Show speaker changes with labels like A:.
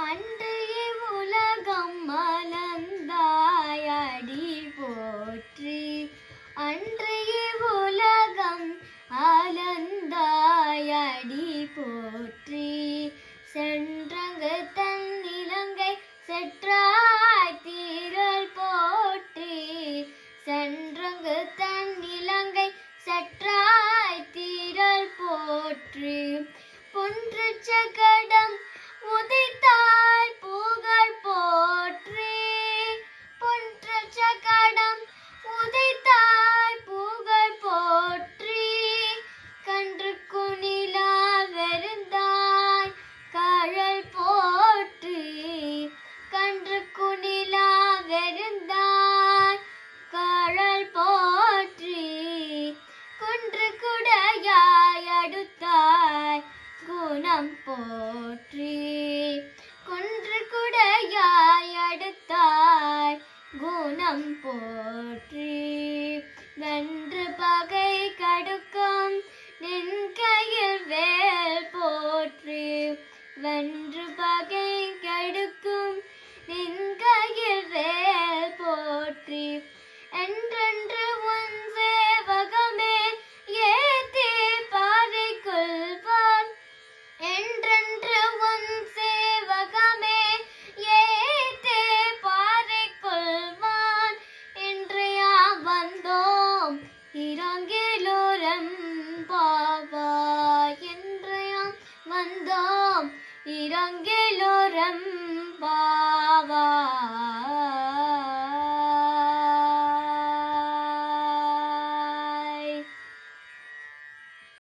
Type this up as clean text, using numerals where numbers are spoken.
A: அன்றைய உலகம் மலர்ந்தாய் அடி போற்றி. அன்றைய உலகம் அலந்தாய் அடி போற்றி. சென்றங்கு தன் இலங்கை செற்றாய் தீரல் போற்றி. சென்றங்கு தன் இலங்கை செற்றாய் தீரல் போற்றி. பொன்று சகடம் உதைத்தாய் புகழ் போற்றி. பொன்று சகடம் உதைத்தாய் புகழ் போற்றி. கன்று குனிலா வெறுந்தாய் கழல் போற்றி. கன்று குனிலா வெறுந்தாய் கழல் போற்றி. குன்று குடையாய் அடுத்தாய் குணம் போற்றி. குன்று குடையாய் அடுத்தாய் குணம் போற்றி. வென்று பகை கடுக்கும் நின் கையில் வேல் போற்றி. வென்று பகை கடுக்கும் நின் கையில் வேல் போற்றி. என்றென்று உன் சேவகமே ஏத்தி பாறை கொள்வான். என்றென்று உன் சேவகமே ஏத்தி பாறை கொள்வான். இன்றையா வந்தோம் இரங்கிலோரம் பாவாய். இன்றையா வந்தோம் இரங்கிலோரம்